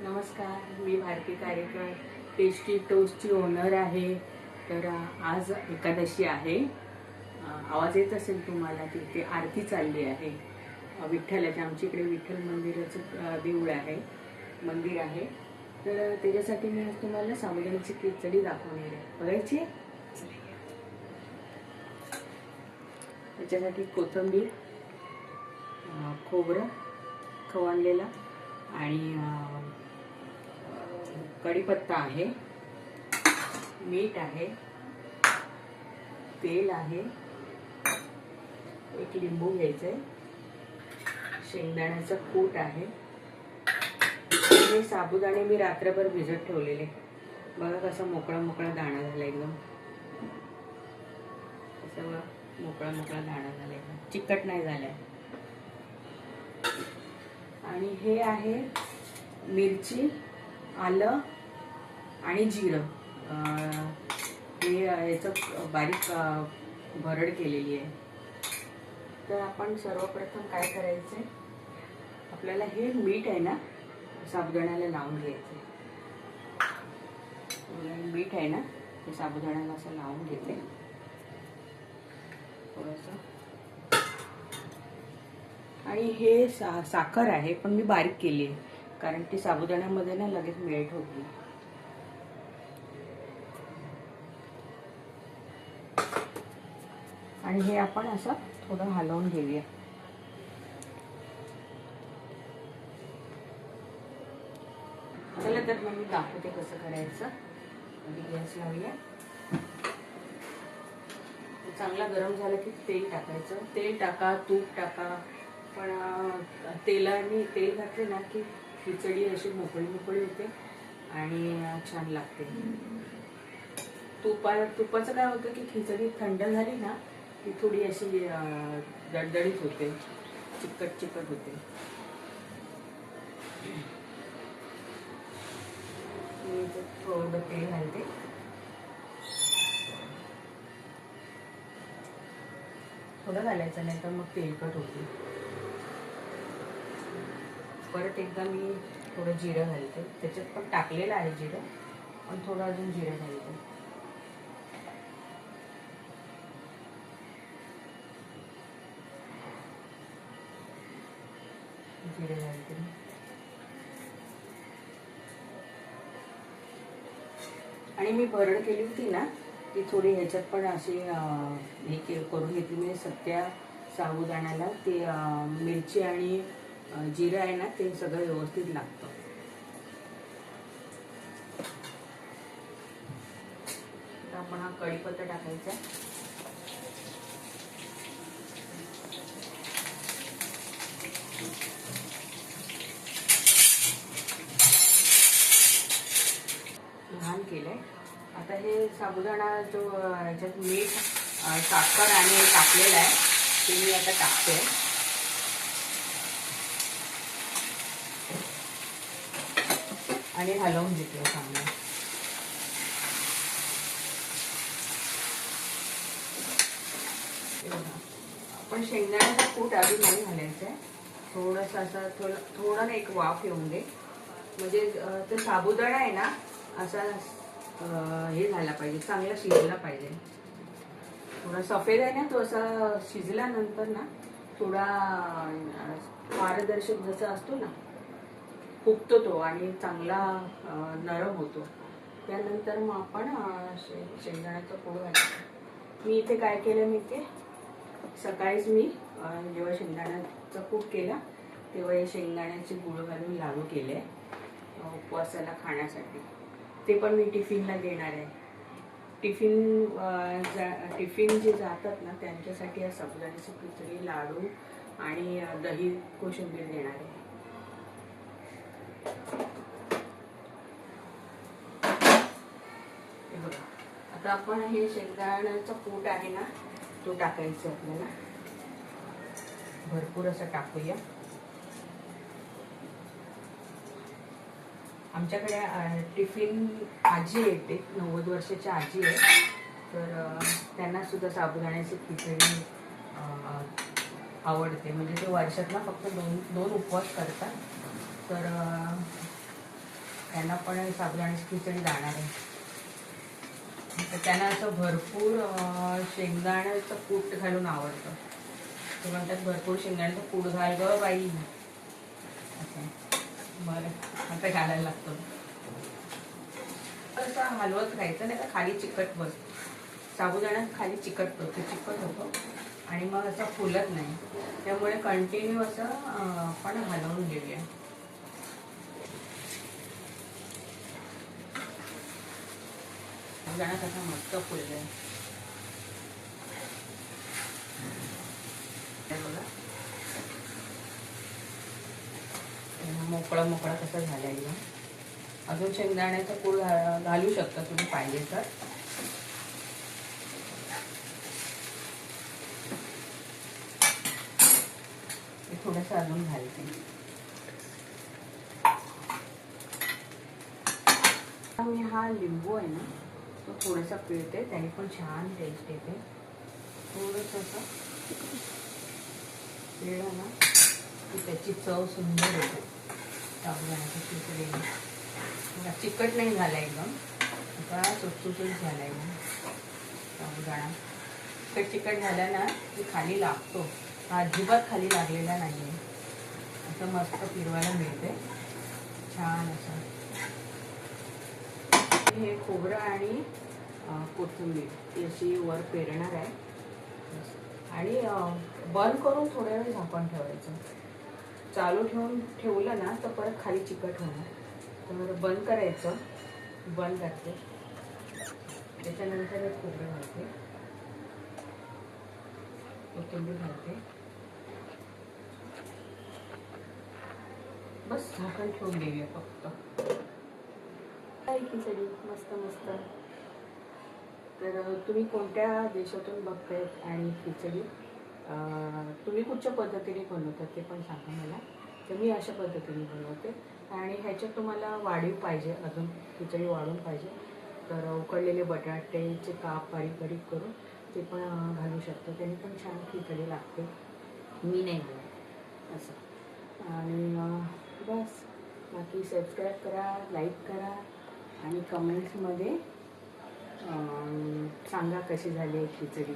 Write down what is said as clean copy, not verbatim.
नमस्कार, मी Bharti कार्यकर, tasty टोस्टची owner आहे. तर आज एकादशी आहे. आवाज येत असेल तुम्हाला, तिथे आरती चालली आहे विठ्ठलाच्या. आमच्या इकडे विठ्ठल मंदिराचं देऊळ आहे, मंदिर आहे. तर त्याच्यासाठी मी आज तुम्हाला साबुदाण्याची खिचडी दाखवणार आहे. बघायची. त्याच्यासाठी कोथिंबीर, खोबरं खवणलेला आणि कढीपत्ता आहे, मीठ आहे, तेल आहे, एक लिंबू घ्यायचं आहे, शेंगदाण्याचं कूट आहे. हे साबुदाणे मी रात्रभर भिजत ठेवलेले. बघा कसा मोकळा मोकळा दाणा झाला, एकदम असं मोकळा मोकळा दाणा झाला, एकदम चिकट नाही झालाय. आणि हे आहे मिरची, आलं आणि जिरं. हे याचं बारीक भरड केलेली आहे. तर आपण सर्वप्रथम काय करायचं, आपल्याला हे मीठ आहे ना साबुदाण्याला लावून घ्यायचं. मीठ आहे ना ते साबुदाण्याला असं लावून घेते थोडंसं. आणि हे साखर आहे, पण मी बारीक केली आहे कारण ती साबुदाण्यामध्ये ना लगेच मेल्ट होत नाही. आणि हे आपण असं थोडं हलवून घेऊया. चला तर मग मी दाखवते कसं करायचं. गॅस लावूया. चांगला गरम झाला की तेल टाकायचं. तेल टाका, तूप टाका, पण तेलाने तेल घातले ना की खिचडी अशी मोकळी मोकळी होते आणि छान लागते. तुपाचं काय होतं की खिचडी थंड झाली ना की थोडी अशी दडदडीत होते, चिकट चिकट होते. मी थोडं तेल घालते. थोडं घालायचं नाही तर मग तेलकट होते. परत एकदा मी थोडं जिरं घालते. त्याच्यात पण टाकलेलं आहे जिरं, पण थोडं अजून जिरं घालते. जिरे घालते. आणि मी भरड केली होती ना ती थोडी ह्याच्यात पण अशी हे करून घेतली. म्हणजे सत्या साबुदाण्याला ते मिरची आणि जिरं आहे ना ते सगळं व्यवस्थित लागतं. तर आपण हा कढीपत्ता टाकायचा. लहान केलंय. आता हे साबुदाणा जो ह्याच्यात मीठ, साखर आणि टाकलेला आहे ते मी आता टाकते. आणि हलवून घेते चांगलं. आपण शेंगदाण्याचा कूट अजून नाही घालायचं आहे. थोडंसं असं थोडं ना एक वाफ येऊन दे. म्हणजे ते साबुदाणा आहे ना असा हे झाला पाहिजे, चांगला शिजला पाहिजे. थोडा सफेद आहे ना तो असा शिजल्यानंतर ना थोडा पारदर्शक जसा असतो ना फुगतो तो आणि चांगला नरम होतो. त्यानंतर मग आपण शेंगदाण्याचं कूट घालायचं. मी इथे काय केलं, मी ते सकाळीच मी जेव्हा शेंगदाण्याचा कूट केला तेव्हा हे शेंगदाण्याचे गुळ घालून लाडू केले उपवासाला खाण्यासाठी. ते पण मी टिफिनला देणार आहे. टिफिन जे जातात ना त्यांच्यासाठी या साबुदाण्याची खिचडी, लाडू आणि दही कोशिंबीर देणार आहे. आता आपण हे शेंगदाण्याचं कूट आहे ना तो टाकायचं आपल्याला. भरपूर असं टाकूया. आमच्याकडे टिफिन आजी येते, 90 वर्षाची आजी आहे. तर त्यांना सुद्धा साबुदाण्याची खिचडी आवडते. म्हणजे ते वर्षातला फक्त दोन उपवास करतात. तर त्यांना पण साबुदाण्याची खिचडी जाणार आहे. तर त्यांना असं भरपूर शेंगदाण्याचं कूट घालून आवडतं. ते म्हणतात भरपूर शेंगदाण्याचं कूट घाल ग बाई असं. बरं आता घालायला लागतं. असं हलवत राहायचं नाही का खाली चिकट बसतो. साबुदाणा खाली चिकटतो, ते चिकट होतो आणि मग असं फुलत नाही. त्यामुळे कंटिन्यू असं आपण हलवून घेऊया. साबुदाणा कसा मस्त फुललाय बघा. मोकळा मोकळा कसा झालाय ना. अजून शेंगदाण्याचा कूट घालू शकता तुम्ही पाहिजे तर. थोडंसं अजून घालते. मी हा लिंबू आहे ना तो थोडासा पिळते, त्याने पण छान टेस्ट येते. थोडंसं असं पिळलं ना की त्याची चव सुंदर येते. साबुदाण्याची खिचडी चिकट नाही झाला एकदम, आता सुटसुटीत झाला एकदम साबुदाणा. चिकट झाला ना की खाली लागतो. अजिबात खाली लागलेला नाही आहे. असं मस्त फिरवायला मिळते छान असं. हे खोबरं आणि कोथिंबीर अशी वर पेरणार आहे आणि बंद करून थोड्या वेळ झाकण ठेवायचं. चालू ठेवलं ना तर परत खाली चिकट होणार. तर बंद करायचं. बंद करते. त्याच्यानंतर खोबरं घालते, कोथिंबीर घालते. बस झाकण ठेवून देऊया फक्त. खिचडी मस्त मस्त. तर तुम्ही कोणत्या देशातून बघतायत आणि खिचडी तुम्ही कुठच्या पद्धतीने बनवतात ते पण सांगा मला. तर मी अशा पद्धतीने बनवते. आणि ह्याच्यात तुम्हाला वाढीव पाहिजे, अजून खिचडी वाढून पाहिजे तर उकडलेले बटाट्याचे काप बारीक बारीक करून ते पण घालू शकतो. त्याने पण छान खिचडी लागते. मी नाही घालत असं. आणि बस बाकी सबस्क्राईब करा, लाईक करा आणि कमेंट्समध्ये सांगा कशी झाली आहे खिचडी.